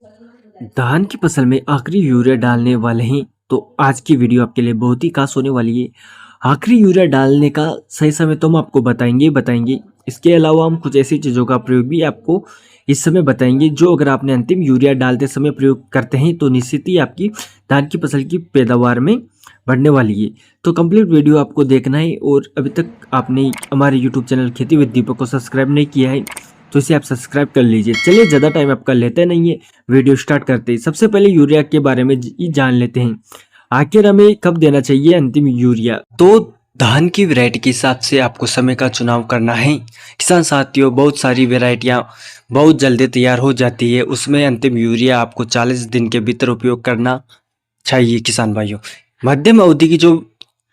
धान की फसल में आखिरी यूरिया डालने वाले हैं तो आज की वीडियो आपके लिए बहुत ही खास होने वाली है। आखिरी यूरिया डालने का सही समय तो हम आपको बताएंगे। इसके अलावा हम कुछ ऐसी चीज़ों का प्रयोग भी आपको इस समय बताएंगे जो अगर आपने अंतिम यूरिया डालते समय प्रयोग करते हैं तो निश्चित ही आपकी धान की फसल की पैदावार में बढ़ने वाली है। तो कंप्लीट वीडियो आपको देखना है और अभी तक आपने हमारे यूट्यूब चैनल खेती विद दीपक को सब्सक्राइब नहीं किया है तो इसे आप सब्सक्राइब कर लीजिए। चलिए ज़्यादा टाइम आपका लेते नहीं है, वीडियो स्टार्ट करते हैं। सबसे पहले यूरिया के बारे में जान लेते हैं। आखिर हमें कब देना चाहिए अंतिम यूरिया? तो धान की वैरायटी के हिसाब से आपको समय का चुनाव करना है। किसान साथियों, बहुत सारी वैरायटियां बहुत जल्दी तैयार हो जाती है, उसमें अंतिम यूरिया आपको 40 दिन के भीतर उपयोग करना चाहिए। किसान भाइयों, मध्यम अवधि की जो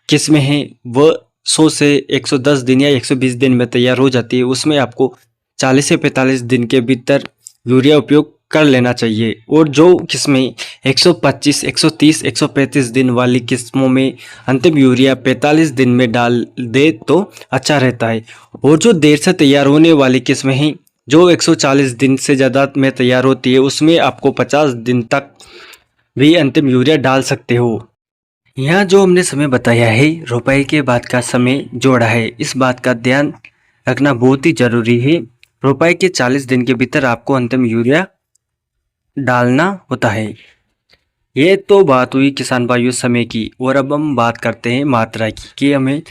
किस्में हैं वह 100 से 110 दिन या 120 दिन में तैयार हो जाती है, उसमें आपको 40 से 45 दिन के भीतर यूरिया उपयोग कर लेना चाहिए। और जो किस्में 125, 130, 135 दिन वाली किस्मों में अंतिम यूरिया 45 दिन में डाल दे तो अच्छा रहता है। और जो देर से तैयार होने वाली किस्में हैं जो 140 दिन से ज़्यादा में तैयार होती है, उसमें आपको 50 दिन तक भी अंतिम यूरिया डाल सकते हो। यहाँ जो हमने समय बताया है, रोपाई के बाद का समय जोड़ा है, इस बात का ध्यान रखना बहुत ही जरूरी है। रोपाई के 40 दिन के भीतर आपको अंतिम यूरिया डालना होता है। ये तो बात हुई किसान भाइयों समय की, और अब हम बात करते हैं मात्रा की कि हमें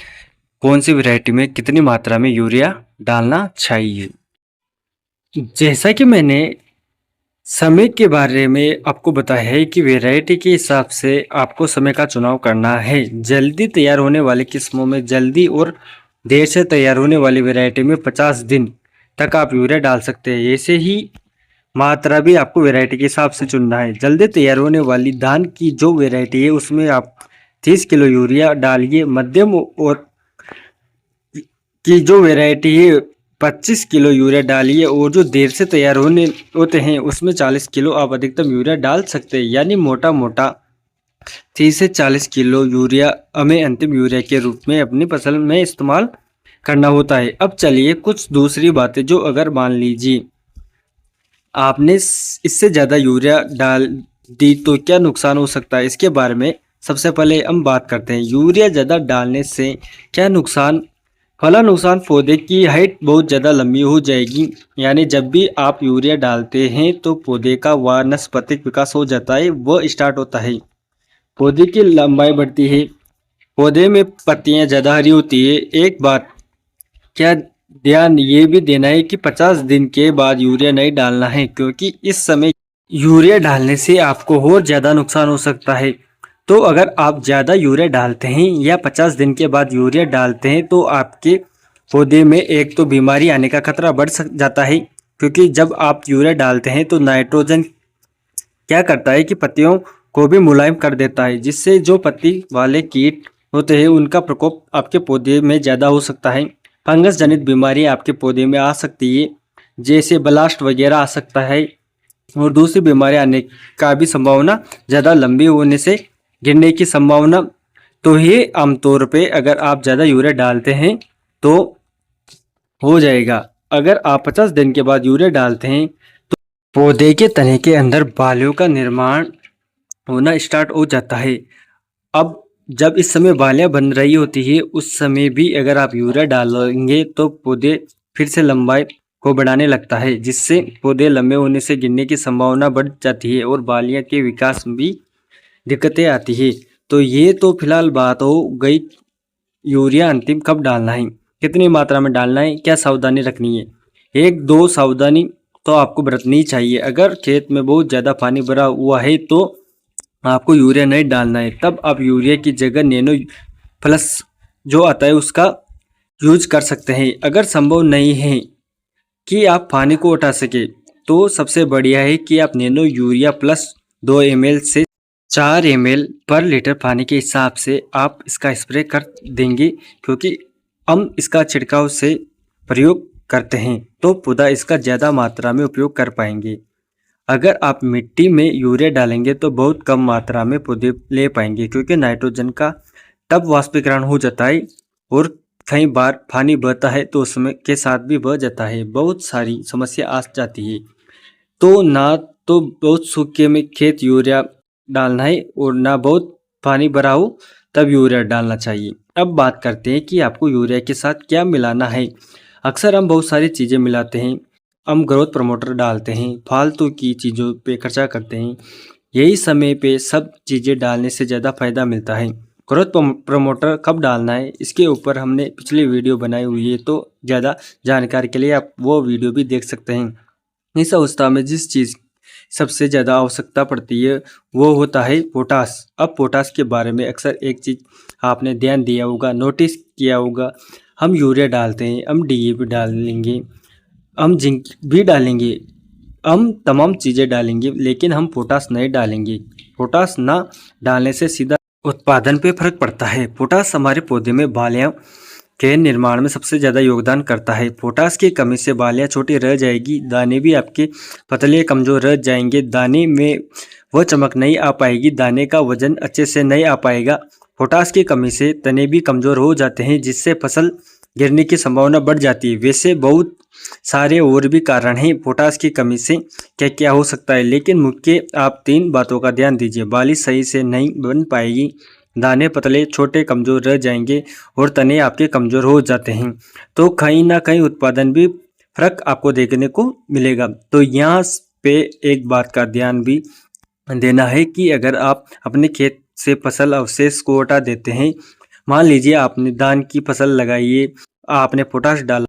कौन सी वैरायटी में कितनी मात्रा में यूरिया डालना चाहिए। जैसा कि मैंने समय के बारे में आपको बताया है कि वैरायटी के हिसाब से आपको समय का चुनाव करना है। जल्दी तैयार होने वाली किस्मों में जल्दी और देर से तैयार होने वाली वैरायटी में 50 दिन तक आप यूरिया डाल सकते हैं। ऐसे ही मात्रा भी आपको वैरायटी के हिसाब से चुनना है। जल्दी तैयार होने वाली धान की जो वैरायटी है उसमें आप 30 किलो यूरिया डालिए। मध्यम और की जो वैरायटी है 25 किलो यूरिया डालिए, और जो देर से तैयार होते हैं उसमें 40 किलो आप अधिकतम यूरिया डाल सकते हैं। यानी मोटा मोटा 30 से 40 किलो यूरिया हमें अंतिम यूरिया के रूप में अपनी फसल में इस्तेमाल करना होता है। अब चलिए कुछ दूसरी बातें, जो अगर मान लीजिए आपने इससे ज़्यादा यूरिया डाल दी तो क्या नुकसान हो सकता है, इसके बारे में सबसे पहले हम बात करते हैं। यूरिया ज़्यादा डालने से क्या नुकसान? पहला नुकसान, पौधे की हाइट बहुत ज़्यादा लंबी हो जाएगी। यानी जब भी आप यूरिया डालते हैं तो पौधे का वानस्पतिक विकास हो जाता है, वह स्टार्ट होता है, पौधे की लंबाई बढ़ती है, पौधे में पत्तियां ज़्यादा हरी होती है। एक बात क्या ध्यान ये भी देना है कि 50 दिन के बाद यूरिया नहीं डालना है, क्योंकि इस समय यूरिया डालने से आपको और ज़्यादा नुकसान हो सकता है। तो अगर आप ज़्यादा यूरिया डालते हैं या 50 दिन के बाद यूरिया डालते हैं तो आपके पौधे में एक तो बीमारी आने का खतरा बढ़ जाता है, क्योंकि जब आप यूरिया डालते हैं तो नाइट्रोजन क्या करता है कि पत्तियों को भी मुलायम कर देता है, जिससे जो पत्ती वाले कीट होते हैं उनका प्रकोप आपके पौधे में ज़्यादा हो सकता है। फंगस जनित बीमारी आपके पौधे में आ सकती है, जैसे ब्लास्ट वगैरह आ सकता है, और दूसरी बीमारी आने का भी संभावना ज़्यादा लंबी होने से गिरने की संभावना। तो ये आमतौर पे अगर आप ज़्यादा यूरिया डालते हैं तो हो जाएगा। अगर आप 50 दिन के बाद यूरिया डालते हैं तो पौधे के तने के अंदर बालों का निर्माण होना स्टार्ट हो जाता है। अब जब इस समय बालियां बन रही होती है उस समय भी अगर आप यूरिया डालेंगे तो पौधे फिर से लंबाई को बढ़ाने लगता है, जिससे पौधे लंबे होने से गिरने की संभावना बढ़ जाती है और बालियां के विकास में भी दिक्कतें आती है। तो ये तो फिलहाल बात हो गई यूरिया अंतिम कब डालना है, कितनी मात्रा में डालना है, क्या सावधानी रखनी है। एक दो सावधानी तो आपको बरतनी चाहिए। अगर खेत में बहुत ज़्यादा पानी भरा हुआ है तो आपको यूरिया नहीं डालना है, तब आप यूरिया की जगह नैनो प्लस जो आता है उसका यूज कर सकते हैं। अगर संभव नहीं है कि आप पानी को उठा सके तो सबसे बढ़िया है कि आप नैनो यूरिया प्लस 2 ml से 4 ml पर लीटर पानी के हिसाब से आप इसका स्प्रे कर देंगे, क्योंकि हम इसका छिड़काव से प्रयोग करते हैं तो पौधा इसका ज़्यादा मात्रा में उपयोग कर पाएंगे। अगर आप मिट्टी में यूरिया डालेंगे तो बहुत कम मात्रा में पौधे ले पाएंगे, क्योंकि नाइट्रोजन का तब वाष्पीकरण हो जाता है और कई बार पानी बहता है तो उसमें के साथ भी बह जाता है, बहुत सारी समस्या आ जाती है। तो ना तो बहुत सूखे में खेत यूरिया डालना है और ना बहुत पानी भरा हो तब यूरिया डालना चाहिए। अब बात करते हैं कि आपको यूरिया के साथ क्या मिलाना है। अक्सर हम बहुत सारी चीज़ें मिलाते हैं, हम ग्रोथ प्रमोटर डालते हैं, फालतू की चीज़ों पे खर्चा करते हैं। यही समय पे सब चीज़ें डालने से ज़्यादा फायदा मिलता है। ग्रोथ प्रमोटर कब डालना है इसके ऊपर हमने पिछली वीडियो बनाई हुई है, तो ज़्यादा जानकारी के लिए आप वो वीडियो भी देख सकते हैं। इस अवस्था में जिस चीज़ सबसे ज़्यादा आवश्यकता पड़ती है वो होता है पोटास। अब पोटास के बारे में अक्सर एक चीज़ आपने ध्यान दिया होगा, नोटिस किया होगा, हम यूरिया डालते हैं, हम डीएपी डालेंगे, हम जिंक भी डालेंगे, हम तमाम चीज़ें डालेंगे, लेकिन हम पोटास नहीं डालेंगे। पोटास ना डालने से सीधा उत्पादन पे फर्क पड़ता है। पोटास हमारे पौधे में बालियाँ के निर्माण में सबसे ज़्यादा योगदान करता है। पोटास की कमी से बालियाँ छोटी रह जाएगी, दाने भी आपके पतले कमज़ोर रह जाएंगे, दाने में वो चमक नहीं आ पाएगी, दाने का वजन अच्छे से नहीं आ पाएगा। पोटास की कमी से तने भी कमज़ोर हो जाते हैं, जिससे फसल गिरने की संभावना बढ़ जाती है। वैसे बहुत सारे और भी कारण हैं पोटास की कमी से क्या क्या हो सकता है, लेकिन मुख्य आप 3 बातों का ध्यान दीजिए। बाली सही से नहीं बन पाएगी, दाने पतले छोटे कमज़ोर रह जाएंगे और तने आपके कमज़ोर हो जाते हैं, तो कहीं ना कहीं उत्पादन भी फर्क आपको देखने को मिलेगा। तो यहाँ पे एक बात का ध्यान भी देना है कि अगर आप अपने खेत से फसल अवशेष को हटा देते हैं, मान लीजिए आपने धान की फसल लगाई है, आपने पोटाश डाला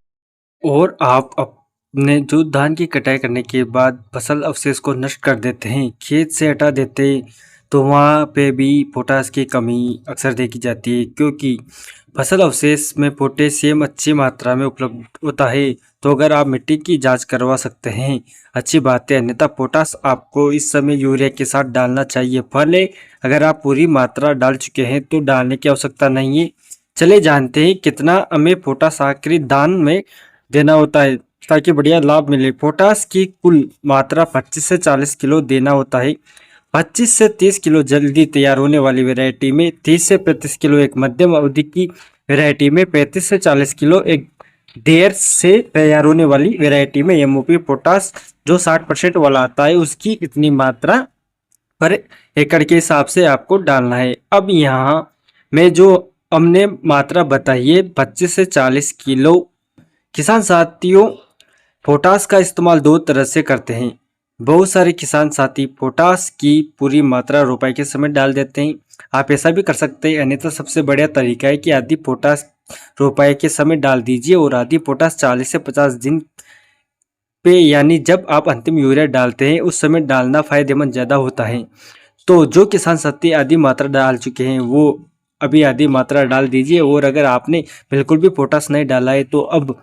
और आप अपने जो धान की कटाई करने के बाद फसल अवशेष को नष्ट कर देते हैं, खेत से हटा देते हैं, तो वहाँ पे भी पोटास की कमी अक्सर देखी जाती है, क्योंकि फसल अवशेष में पोटेशियम अच्छी मात्रा में उपलब्ध होता है। तो अगर आप मिट्टी की जांच करवा सकते हैं अच्छी बात है, अन्यथा पोटास आपको इस समय यूरिया के साथ डालना चाहिए। भले अगर आप पूरी मात्रा डाल चुके हैं तो डालने की आवश्यकता नहीं है। चले जानते हैं कितना हमें पोटास आखिरी दान में देना होता है ताकि बढ़िया लाभ मिले। पोटास की कुल मात्रा 25 से 40 किलो देना होता है। 25 से 30 किलो जल्दी तैयार होने वाली वैरायटी में, 30 से 35 किलो एक मध्यम अवधि की वैरायटी में, 35 से 40 किलो एक देर से तैयार होने वाली वैरायटी में एमओपी पोटास जो 60% वाला आता है उसकी इतनी मात्रा पर एकड़ के हिसाब से आपको डालना है। अब यहाँ में जो हमने मात्रा बताई है 25 से 40 किलो, किसान साथियों पोटास का इस्तेमाल 2 तरह से करते हैं। बहुत सारे किसान साथी पोटास की पूरी मात्रा रोपाई के समय डाल देते हैं, आप ऐसा भी कर सकते हैं। अन्यथा सबसे बढ़िया तरीका है कि आधी पोटास रोपाई के समय डाल दीजिए और आधी पोटास 40 से 50 दिन पे, यानी जब आप अंतिम यूरिया डालते हैं उस समय डालना फायदेमंद ज़्यादा होता है। तो जो किसान साथी आधी मात्रा डाल चुके हैं वो अभी आधी मात्रा डाल दीजिए, और अगर आपने बिल्कुल भी पोटास नहीं डाला है तो अब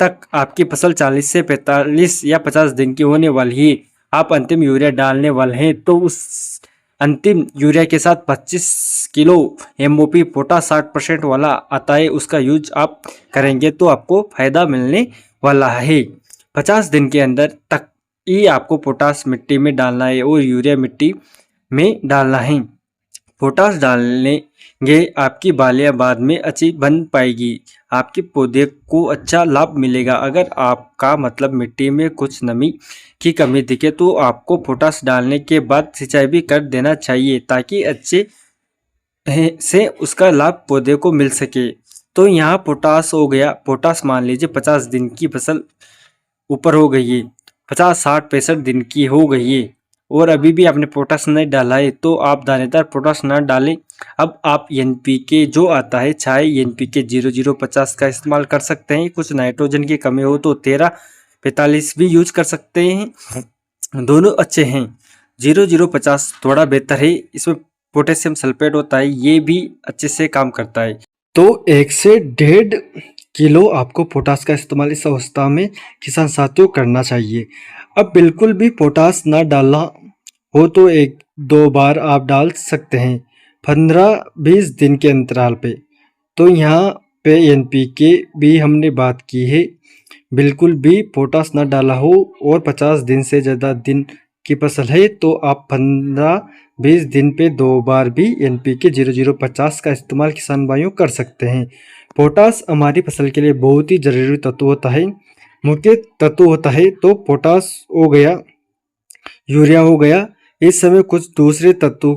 तक आपकी फसल 40 से 45 या 50 दिन की होने वाली है, आप अंतिम यूरिया डालने वाले हैं, तो उस अंतिम यूरिया के साथ 25 किलो एमओपी पोटास 60% वाला आता है, उसका यूज आप करेंगे तो आपको फायदा मिलने वाला है। 50 दिन के अंदर तक ही आपको पोटास मिट्टी में डालना है और यूरिया मिट्टी में डालना है। पोटास डालने आपकी बालियां बाद में अच्छी बन पाएगी, आपके पौधे को अच्छा लाभ मिलेगा। अगर आपका मतलब मिट्टी में कुछ नमी की कमी दिखे तो आपको पोटास डालने के बाद सिंचाई भी कर देना चाहिए ताकि अच्छे से उसका लाभ पौधे को मिल सके। तो यहाँ पोटास हो गया। पोटास मान लीजिए 50 दिन की फसल ऊपर हो गई है, 50, 60, 65 दिन की हो गई है और अभी भी आपने पोटास नहीं डाला है, तो आप दानेदार पोटास ना डालें। अब आप एनपीके जो आता है छाई एनपीके 0050 का इस्तेमाल कर सकते हैं। कुछ नाइट्रोजन की कमी हो तो 1345 भी यूज कर सकते हैं, दोनों अच्छे हैं। 0050 थोड़ा बेहतर है, इसमें पोटेशियम सल्फेट होता है, ये भी अच्छे से काम करता है। तो 1 से 1.5 किलो आपको पोटास का इस्तेमाल इस अवस्था में किसान साथियों करना चाहिए। अब बिल्कुल भी पोटास ना डालना हो तो 1-2 बार आप डाल सकते हैं 15-20 दिन के अंतराल पे। तो यहाँ पे एनपीके भी हमने बात की है, बिल्कुल भी पोटास ना डाला हो और 50 दिन से ज़्यादा दिन की फसल है तो आप 15-20 दिन पे 2 बार भी एनपीके 0050 का इस्तेमाल किसान भाइयों कर सकते हैं। पोटास हमारी फसल के लिए बहुत ही जरूरी तत्व होता है, मुख्य तत्व होता है। तो पोटास हो गया यूरिया हो गया। इस समय कुछ दूसरे तत्वों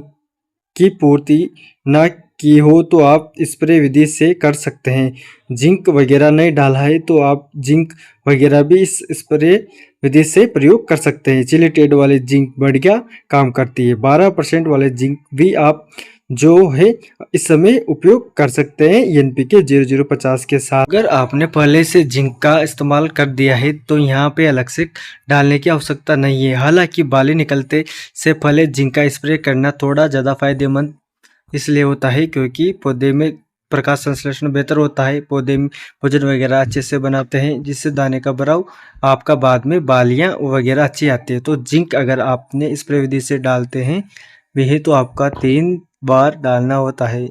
की पूर्ति न की हो तो आप स्प्रे विधि से कर सकते हैं। जिंक वगैरह नहीं डाला है तो आप जिंक वगैरह भी इस स्प्रे विधि से प्रयोग कर सकते हैं। चिलीटेड वाले जिंक बढ़िया काम करती है। 12% वाले जिंक भी आप जो है इस समय उपयोग कर सकते हैं एनपीके 0050 के साथ। अगर आपने पहले से जिंक का इस्तेमाल कर दिया है तो यहाँ पे अलग से डालने की आवश्यकता नहीं है। हालांकि बाली निकलते से पहले जिंक का स्प्रे करना थोड़ा ज़्यादा फायदेमंद इसलिए होता है क्योंकि पौधे में प्रकाश संश्लेषण बेहतर होता है, पौधे में भोजन वगैरह अच्छे से बनाते हैं, जिससे दाने का भराव आपका बाद में बालियां वगैरह अच्छी आती है। तो जिंक अगर आपने स्प्रे विधि से डालते हैं वह तो आपका 3 बार डालना होता है।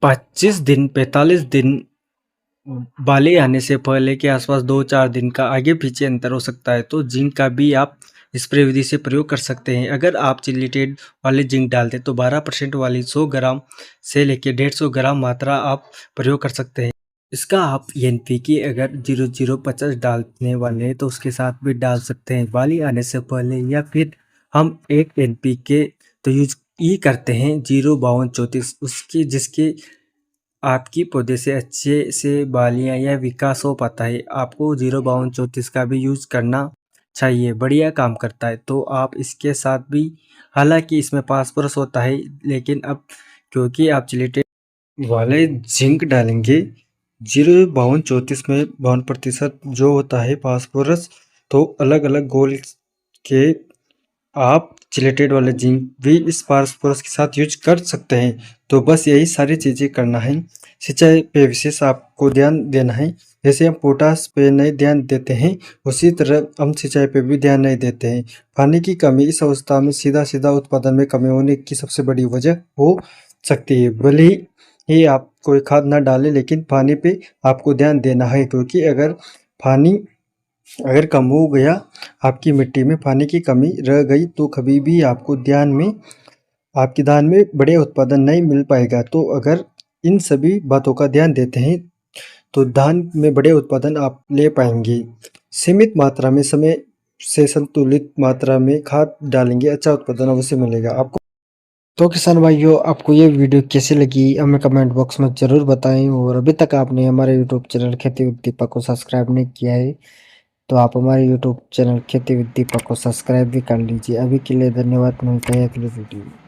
25 दिन 45 दिन बाली आने से पहले के आसपास 2-4 दिन का आगे पीछे अंतर हो सकता है, तो जिंक का भी आप स्प्रे विधि से प्रयोग कर सकते हैं। अगर आप चिलीटेड वाले जिंक डालते हैं तो 12% वाली 100 ग्राम से लेकर 150 ग्राम मात्रा आप प्रयोग कर सकते हैं। इसका आप एनपीके अगर 0050 डालने वाले हैं तो उसके साथ भी डाल सकते हैं बाली आने से पहले, या फिर हम एक एनपीके तो यूज ही करते हैं 05234 उसकी, जिसके आपकी पौधे से अच्छे से बालियां या विकास हो पाता है। आपको 05234 का भी यूज करना चाहिए, बढ़िया काम करता है। तो आप इसके साथ भी, हालांकि इसमें फास्फोरस होता है, लेकिन अब क्योंकि आप चिलीटेड वाले जिंक डालेंगे 05234 में 52% जो होता है फास्फोरस, तो अलग अलग गोल के आप चिलेटेड वाले जिंक भी इस फास्फोरस के साथ यूज कर सकते हैं। तो बस यही सारी चीज़ें करना है। सिंचाई पे विशेष आपको ध्यान देना है। जैसे हम पोटास पे नहीं ध्यान देते हैं उसी तरह हम सिंचाई पे भी ध्यान नहीं देते हैं। पानी की कमी इस अवस्था में सीधा सीधा उत्पादन में कमी होने की सबसे बड़ी वजह हो सकती है। भले ही आप कोई खाद ना डालें लेकिन पानी पे आपको ध्यान देना है, क्योंकि अगर कम हो गया, आपकी मिट्टी में पानी की कमी रह गई तो कभी भी आपको आपकी धान में बढ़िया उत्पादन नहीं मिल पाएगा। तो अगर इन सभी बातों का ध्यान देते हैं तो धान में बढ़िया उत्पादन आप ले पाएंगे। सीमित मात्रा में समय से संतुलित मात्रा में खाद डालेंगे, अच्छा उत्पादन अवश्य मिलेगा आपको। तो किसान भाइयों, आपको ये वीडियो कैसी लगी हमें कमेंट बॉक्स में ज़रूर बताएं, और अभी तक आपने हमारे यूट्यूब चैनल खेती विद दीपक को सब्सक्राइब नहीं किया है तो आप हमारे यूट्यूब चैनल खेती विद दीपक को सब्सक्राइब भी कर लीजिए। अभी के लिए धन्यवाद, मिलते हैं अगली वीडियो में।